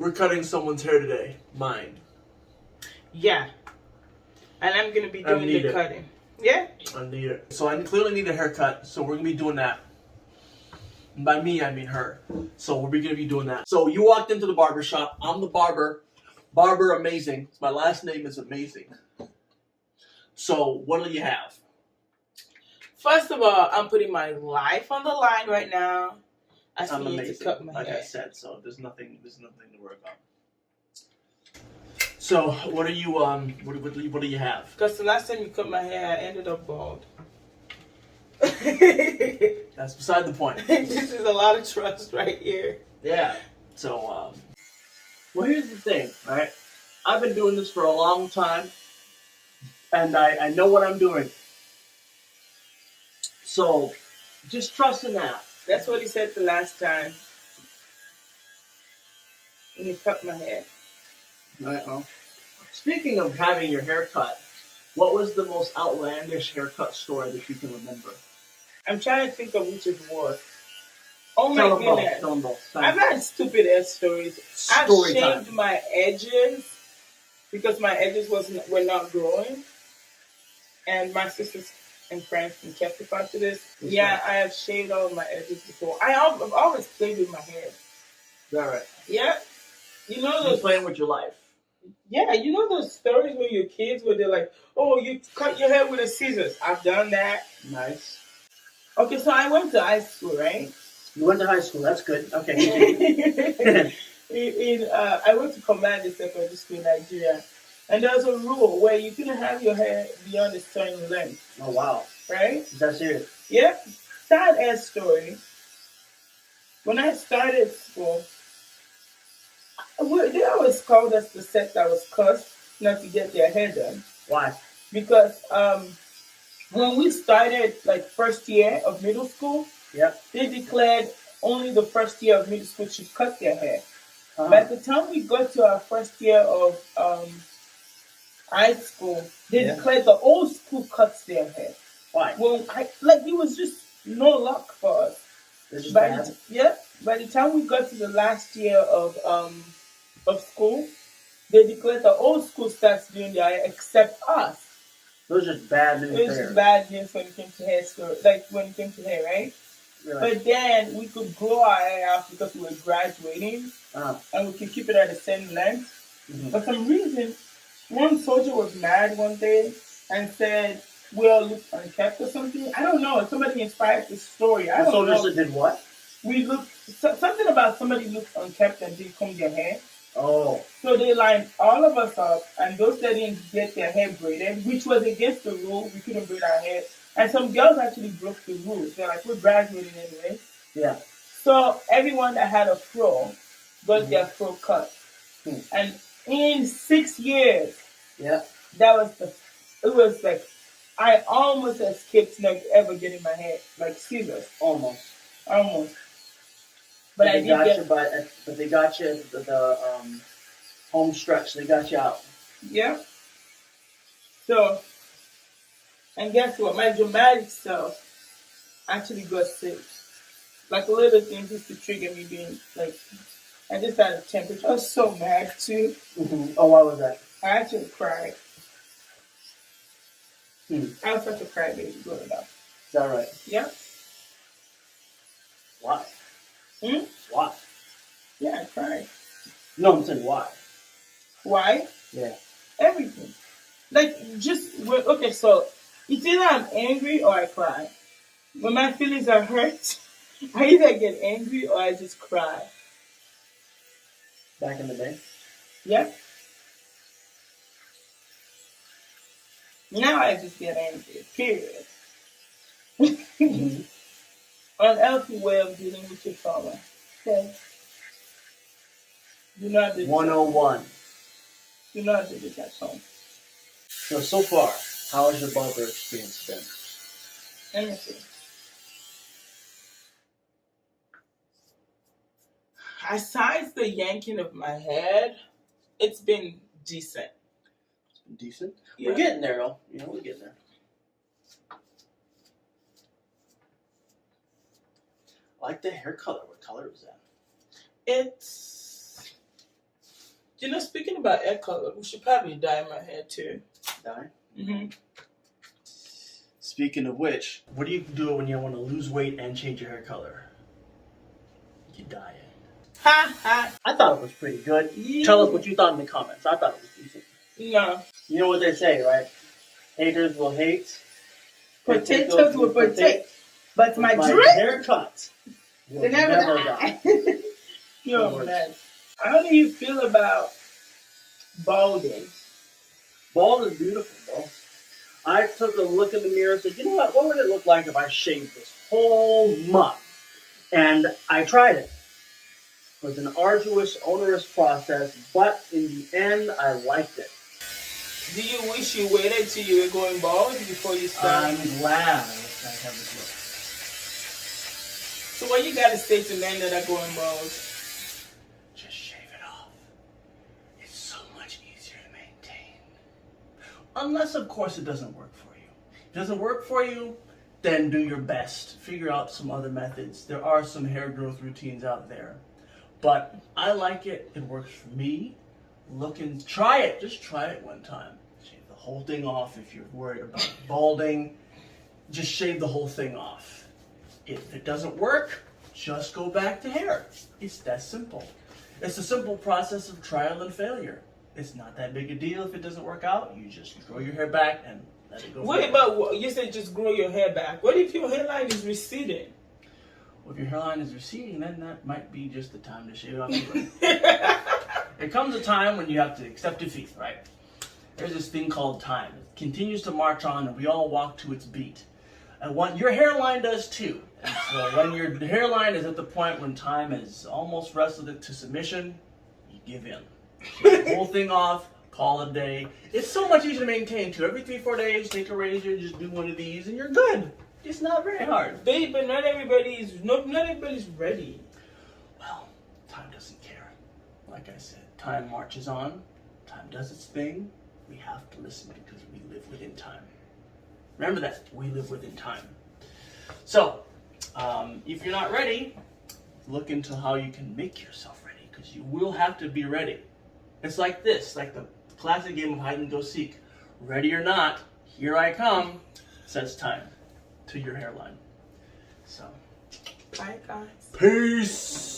We're cutting someone's hair today. Mine. Yeah. And I'm going to be doing the cutting. Yeah? I need it. So I clearly need a haircut, so we're going to be doing that. And by me, I mean her. So we're going to be doing that. So you walked into the barber shop. I'm the barber. Barber Amazing. My last name is Amazing. So what do you have? First of all, I'm putting my life on the line right now. I still need to cut my hair. Like I said, so there's nothing to work on. So what do you have? Because the last time you cut my hair, I ended up bald. That's beside the point. This is a lot of trust right here. Yeah. So well, here's the thing, right? I've been doing this for a long time, and I know what I'm doing. So just trust in that. That's what he said the last time when he cut my hair. Well, speaking of having your hair cut, what was the most outlandish haircut story that you can remember? I'm trying to think of which is worse. Oh my goodness. Tell them both. I've had stupid ass stories. I've shaved my edges because my edges were not growing. And my sisters and friends can testify to this. Yeah, I have shaved all of my edges before. I've always played with my hair. Is that right? Yeah. You know those... You're playing with your life. Yeah, you know those stories where your kids where they're like, oh, you cut your hair with a scissors. I've done that. Nice. Okay, so I went to high school, right? You went to high school. That's good. Okay. I went to Command Secondary School in Nigeria. And there was a rule where you couldn't have your hair beyond a certain length. Oh, wow. Right? Is that serious? Yeah. Sad ass story. When I started school, they always called us the set that was cursed not to get their hair done. Why? Because when we started, like, first year of middle school, they declared only the first year of middle school should cut their hair. By the time we got to our first year of high school, they declared the old school cuts their hair. Why? Well, it was just no luck for us. By the time we got to the last year of school, they declared the old school starts doing their hair except us. Those are just bad news. It was just bad news when it came to hair, when it came to hair, right? But then we could grow our hair out because we were graduating, and we could keep it at the same length. Mm-hmm. For some reason, one soldier was mad one day and said, "We'll look unkept" or something. I don't know. Somebody inspired this story. I don't know. Soldiers did what? We looked something about somebody looked unkept and didn't comb their hair. Oh. So they lined all of us up, and those that didn't get their hair braided, which was against the rule, we couldn't braid our hair. And some girls actually broke the rules. They're like, we're graduating anyway. Yeah. So everyone that had a fro got their fro cut. And in 6 years, it was like, I almost escaped not ever getting my hair, like scissors. Almost. But I did get... But they got you the home stretch. They got you out. Yeah. So, and guess what? My dramatic self actually got sick. Like little things used to trigger me being like, I just had a temperature. I was so mad too. Mm-hmm. Oh, why was that? I actually cried. I was such a crybaby growing up. Is that right? Yeah. Why? Why? Yeah, I cried. No, I'm saying why. Why? Yeah. Everything. Like, okay, so it's either I'm angry or I cry. When my feelings are hurt, I either get angry or I just cry. Back in the day? Yeah. Now I just get angry, period. Mm-hmm. Unhealthy way of dealing with your trauma. Okay? Do not do this. 101. Do not do this at home. So far, how has your barber experience been? Let me see. Besides the yanking of my head, it's been decent. It's been decent? Yeah. We're getting there, though. You know, we're getting there. I like the hair color. What color is that? It's You know, speaking about hair color, we should probably dye my hair too. Dye? Mm-hmm. Speaking of which, what do you do when you want to lose weight and change your hair color? You dye it. Ha ha! I thought it was pretty good. Yeah. Tell us what you thought in the comments. I thought it was decent. No. You know what they say, right? Haters will hate. Potatoes will potato. But my drink haircut will never die. Yo, man. How do you feel about balding? Bald is beautiful, bro. I took a look in the mirror and said, you know what would it look like if I shaved this whole mug? And I tried it. It was an arduous, onerous process, but in the end, I liked it. Do you wish you waited till you were going bald before you started? I'm glad I have this look. So what you gotta say to men that are going bald? Just shave it off. It's so much easier to maintain. Unless, of course, it doesn't work for you. If it doesn't work for you, then do your best. Figure out some other methods. There are some hair growth routines out there. But I like it. It works for me. Try it. Just try it one time. Shave the whole thing off if you're worried about balding. Just shave the whole thing off. If it doesn't work, just go back to hair. It's that simple. It's a simple process of trial and failure. It's not that big a deal if it doesn't work out. You just grow your hair back and let it go. What about, you said just grow your hair back. What if your hairline is receding? Well, if your hairline is receding, then that might be just the time to shave it off. There comes a time when you have to accept defeat, right? There's this thing called time. It continues to march on, and we all walk to its beat. And your hairline does too. And so when your hairline is at the point when time has almost wrestled it to submission, you give in. Shave the whole thing off, call it a day. It's so much easier to maintain too. Every 3-4 days, take a razor, just do one of these, and you're good. It's not very hard. Babe, but not everybody's ready. Well, time doesn't care. Like I said, time marches on. Time does its thing. We have to listen because we live within time. Remember that. We live within time. So, if you're not ready, look into how you can make yourself ready because you will have to be ready. It's like this, like the classic game of hide and go seek. Ready or not, here I come, says time to your hairline. So, Bye, guys. peace.